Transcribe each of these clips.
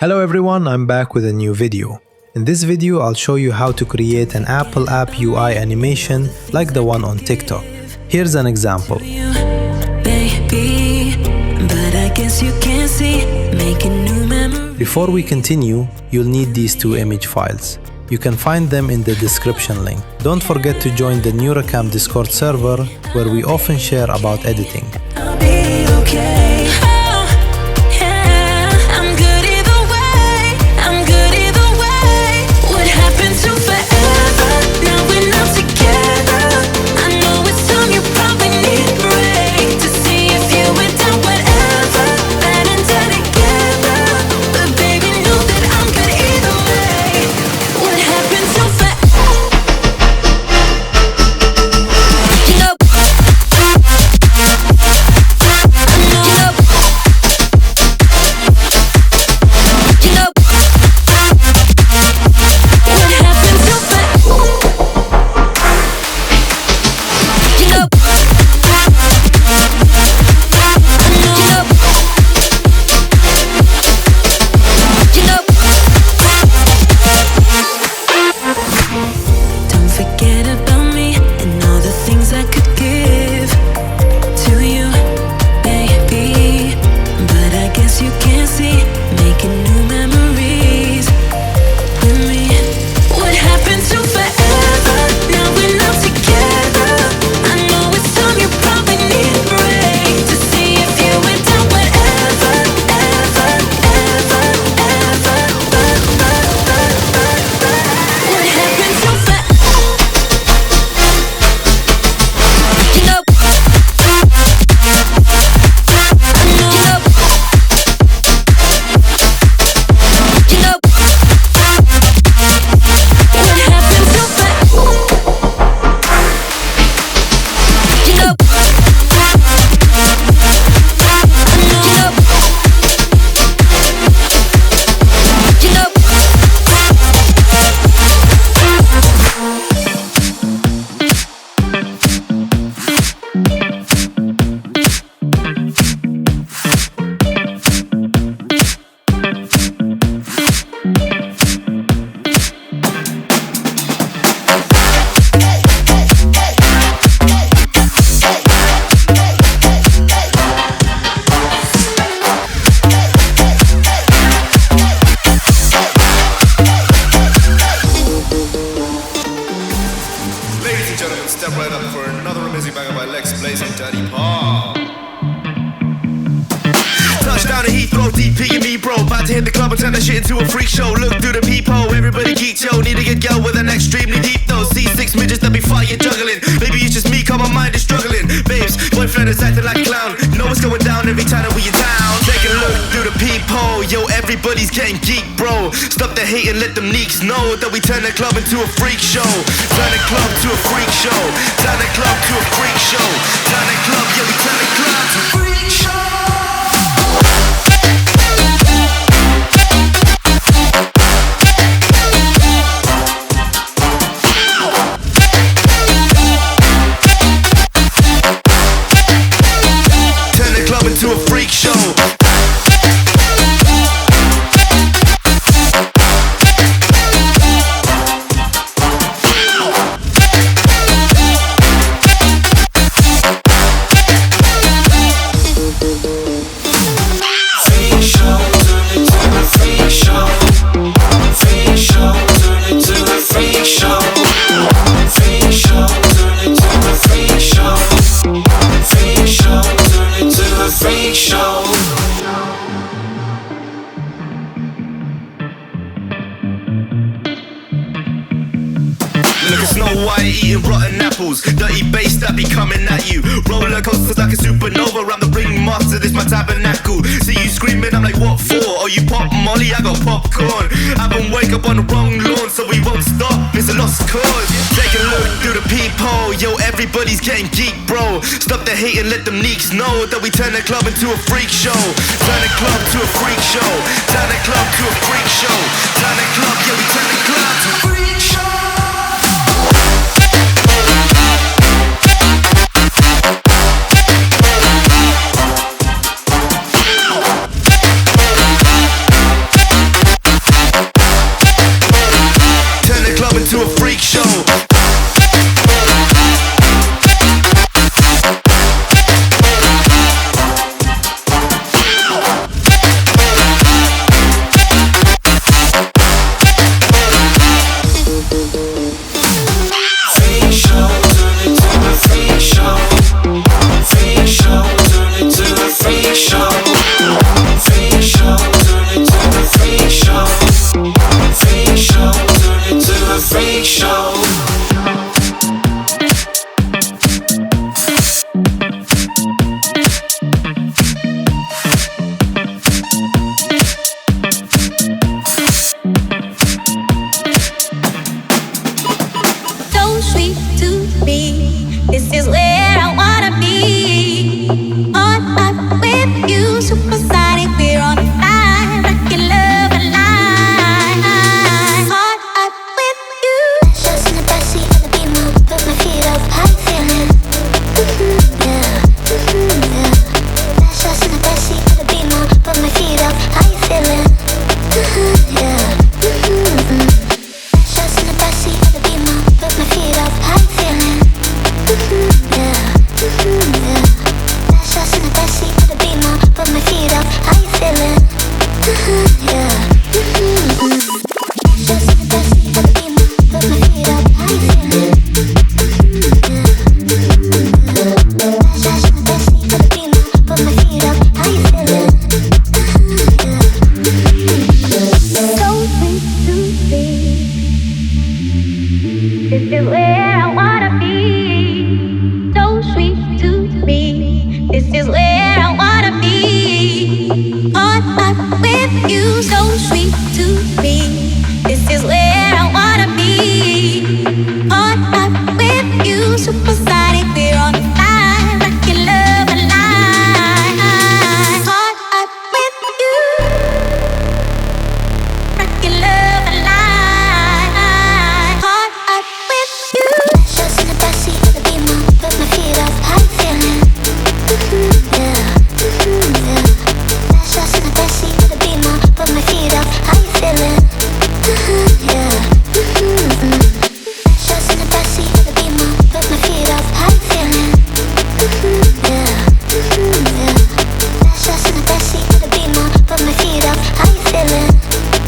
Hello everyone, I'm back with a new video. In this video, I'll show you how to create an Apple App UI animation like the one on TikTok. Here's an example. Before we continue, you'll need these two image files. You can find them in the description link. Don't forget to join the movecam Discord server where we often share about editing. Step right up for another amazing banger by Lex Blaze and Daddy Paul. Touchdown to Heathrow, DP and me bro. About to hit the club and turn that shit into a freak show. Look through the peephole, everybody geek, yo. Need to get girl with an extremely deep though. C6 midgets that be fighting, juggling. Maybe it's just me, cause my mind is struggling. Babes, boyfriend is acting like a clown. You know what's going down every time that we in town. Take a look through the peephole, yo. Everybody's getting geek, bro. Stop the hate and let them neeks know that we turn the club into a freak show. Turn the club to a freak show. Turn the club to a freak show. Turn the club, yeah, we turn the club to a freak show. To a freak show. Snow White eating rotten apples, dirty bass that be coming at you. Roller coasters like a supernova, I'm the ringmaster, this my tabernacle. See you screaming, I'm like, what for? Oh, you pop Molly, I got popcorn. Haven't wake up on the wrong lawn, so we won't stop, it's a lost cause. Take a look through the peephole, yo, everybody's getting geek, bro. Stop the hate and let them neeks know that we turn the club into a freak show. Turn the club to a freak show. Turn the club to a freak show. Turn the club, yeah, we turn the club to a freak show.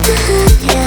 the hood, yeah.